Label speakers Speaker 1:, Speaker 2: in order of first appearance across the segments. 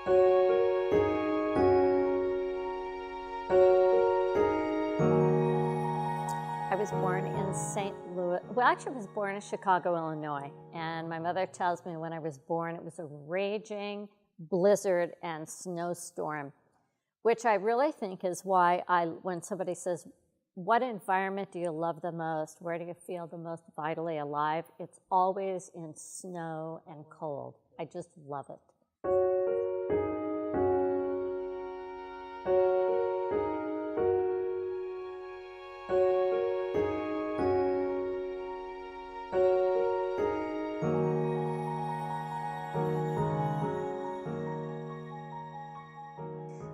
Speaker 1: I was born in St. Louis. Well, actually, I was born in Chicago, Illinois. And my mother tells me when I was born, it was a raging blizzard and snowstorm, which I really think is why when somebody says, what environment do you love the most? Where do you feel the most vitally alive? It's always in snow and cold. I just love it.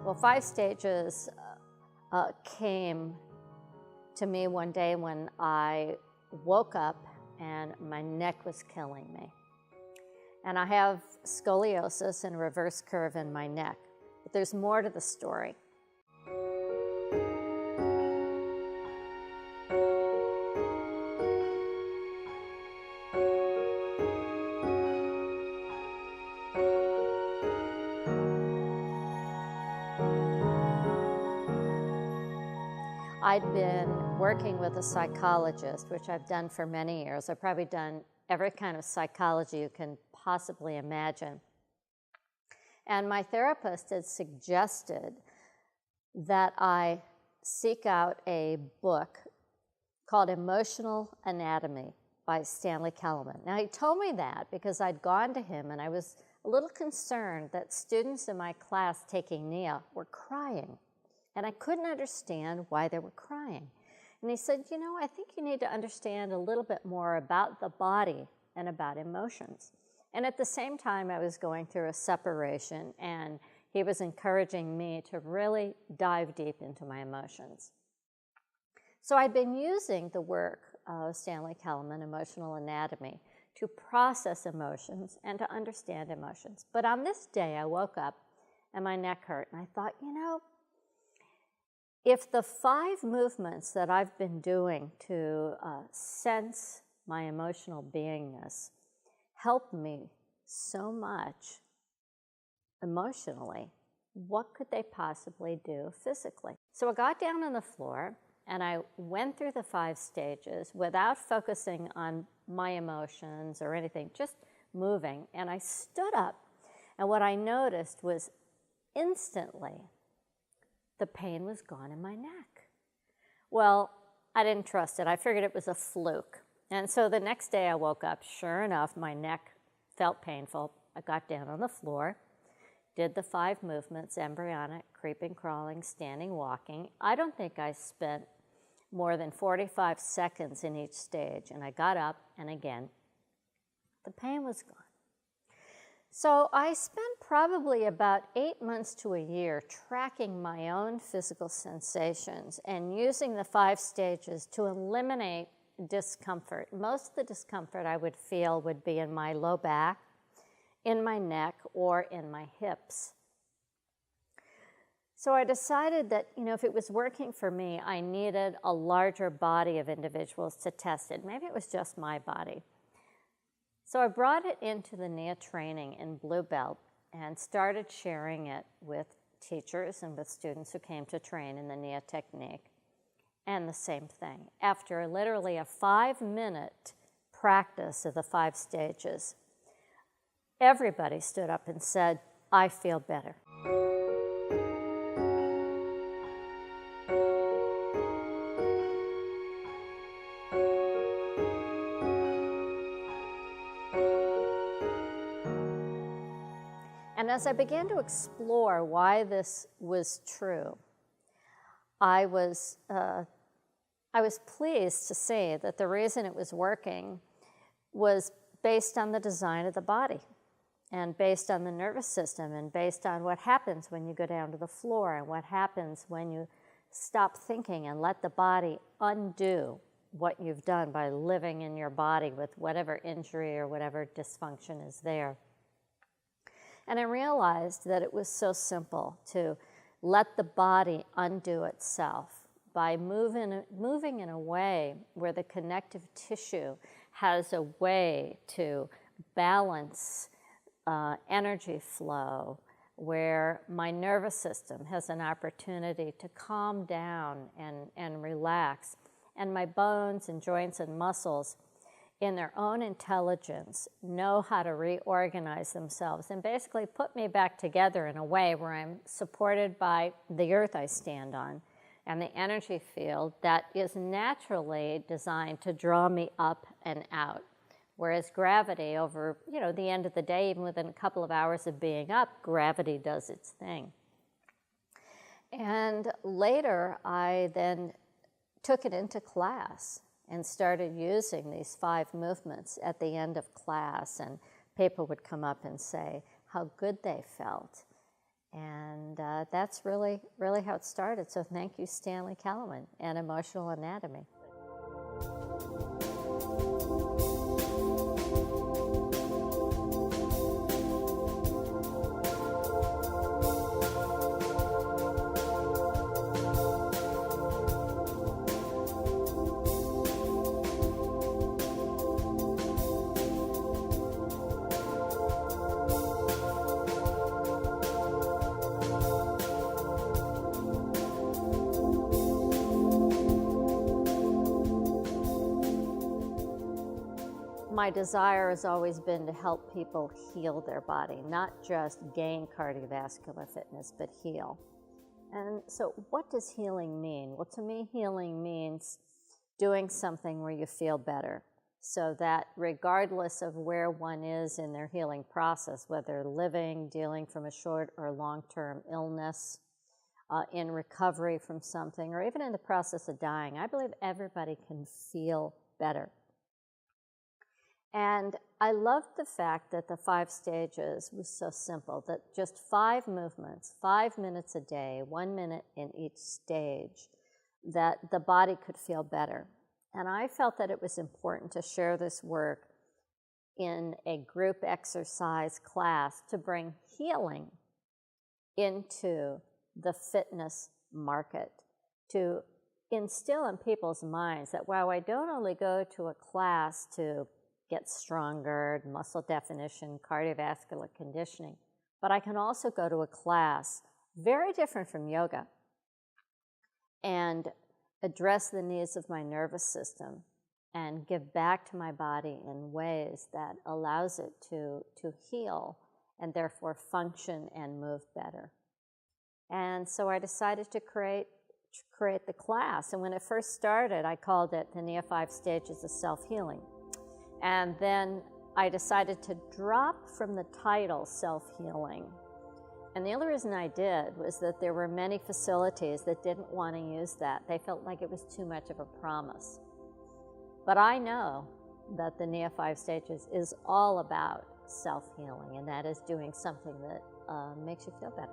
Speaker 1: Well, 5 stages came to me one day when I woke up and my neck was killing me. And I have scoliosis and a reverse curve in my neck. But there's more to the story. I'd been working with a psychologist, which I've done for many years. I've probably done every kind of psychology you can possibly imagine. And my therapist had suggested that I seek out a book called Emotional Anatomy by Stanley Kellerman. Now, he told me that because I'd gone to him and I was a little concerned that students in my class taking NIA were crying. And I couldn't understand why they were crying. And he said, you know, I think you need to understand a little bit more about the body and about emotions. And at the same time, I was going through a separation, and he was encouraging me to really dive deep into my emotions. So I'd been using the work of Stanley Kellerman, Emotional Anatomy, to process emotions and to understand emotions. But on this day, I woke up and my neck hurt, and I thought, you know, if the 5 movements that I've been doing to sense my emotional beingness help me so much emotionally, what could they possibly do physically? So I got down on the floor and I went through the 5 stages without focusing on my emotions or anything, just moving. And I stood up, and what I noticed was instantly the pain was gone in my neck. Well, I didn't trust it. I figured it was a fluke. And so the next day I woke up, sure enough, my neck felt painful. I got down on the floor, did the 5 movements, embryonic, creeping, crawling, standing, walking. I don't think I spent more than 45 seconds in each stage. And I got up, and again, the pain was gone. So I spent probably about 8 months to a year tracking my own physical sensations and using the 5 stages to eliminate discomfort. Most of the discomfort I would feel would be in my low back, in my neck, or in my hips. So I decided that, you know, if it was working for me, I needed a larger body of individuals to test it. Maybe it was just my body. So I brought it into the NIA training in Blue Belt and started sharing it with teachers and with students who came to train in the NIA technique. And the same thing. After literally a 5-minute practice of the 5 stages, everybody stood up and said, I feel better. And as I began to explore why this was true, I was pleased to see that the reason it was working was based on the design of the body and based on the nervous system and based on what happens when you go down to the floor and what happens when you stop thinking and let the body undo what you've done by living in your body with whatever injury or whatever dysfunction is there. And I realized that it was so simple to let the body undo itself by moving in a way where the connective tissue has a way to balance energy flow, where my nervous system has an opportunity to calm down and relax, and my bones and joints and muscles, in their own intelligence, know how to reorganize themselves and basically put me back together in a way where I'm supported by the earth I stand on and the energy field that is naturally designed to draw me up and out. Whereas gravity, over the end of the day, even within a couple of hours of being up, gravity does its thing. And later, I then took it into class and started using these 5 movements at the end of class, and people would come up and say how good they felt. And that's really, really how it started. So thank you, Stanley Kellerman and Emotional Anatomy. My desire has always been to help people heal their body, not just gain cardiovascular fitness, but heal. And so what does healing mean? Well, to me, healing means doing something where you feel better, so that regardless of where one is in their healing process, whether living, dealing from a short or long-term illness, in recovery from something, or even in the process of dying, I believe everybody can feel better. And I loved the fact that the 5 stages was so simple, that just 5 movements, 5 minutes a day, 1 minute in each stage, that the body could feel better. And I felt that it was important to share this work in a group exercise class to bring healing into the fitness market, to instill in people's minds that, wow, I don't only go to a class to get stronger, muscle definition, cardiovascular conditioning, but I can also go to a class very different from yoga and address the needs of my nervous system and give back to my body in ways that allows it to heal and therefore function and move better. And so I decided to create the class. And when it first started, I called it the NIA 5 Stages of Self-Healing. And then I decided to drop from the title self-healing. And the only reason I did was that there were many facilities that didn't want to use that. They felt like it was too much of a promise. But I know that the NIA 5 Stages is all about self-healing, and that is doing something that makes you feel better.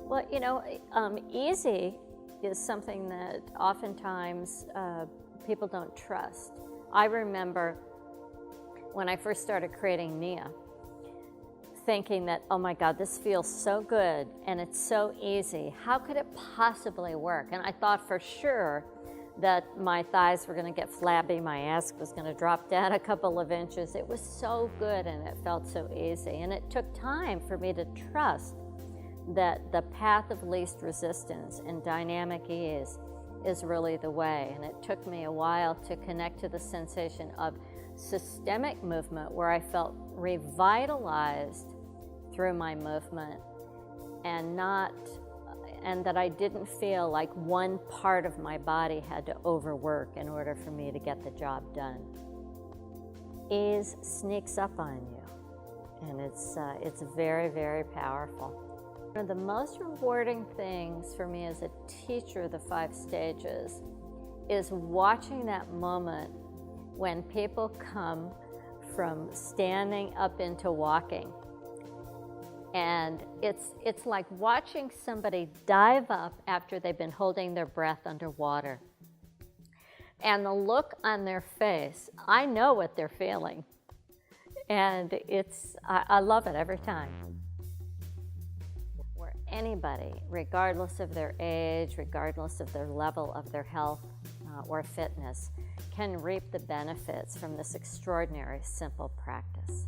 Speaker 1: Well, easy is something that oftentimes people don't trust. I remember when I first started creating NIA, thinking that, oh my God, this feels so good and it's so easy. How could it possibly work? And I thought for sure that my thighs were going to get flabby, my ass was going to drop down a couple of inches. It was so good and it felt so easy. And it took time for me to trust that the path of least resistance and dynamic ease is really the way. And it took me a while to connect to the sensation of systemic movement, where I felt revitalized through my movement, and that I didn't feel like one part of my body had to overwork in order for me to get the job done. Ease sneaks up on you, and it's very, very powerful. One of the most rewarding things for me as a teacher of the 5 stages is watching that moment when people come from standing up into walking, And it's like watching somebody dive up after they've been holding their breath underwater. And the look on their face, I know what they're feeling. And I love it every time. Where anybody, regardless of their age, regardless of their level of their health or fitness, can reap the benefits from this extraordinary, simple practice.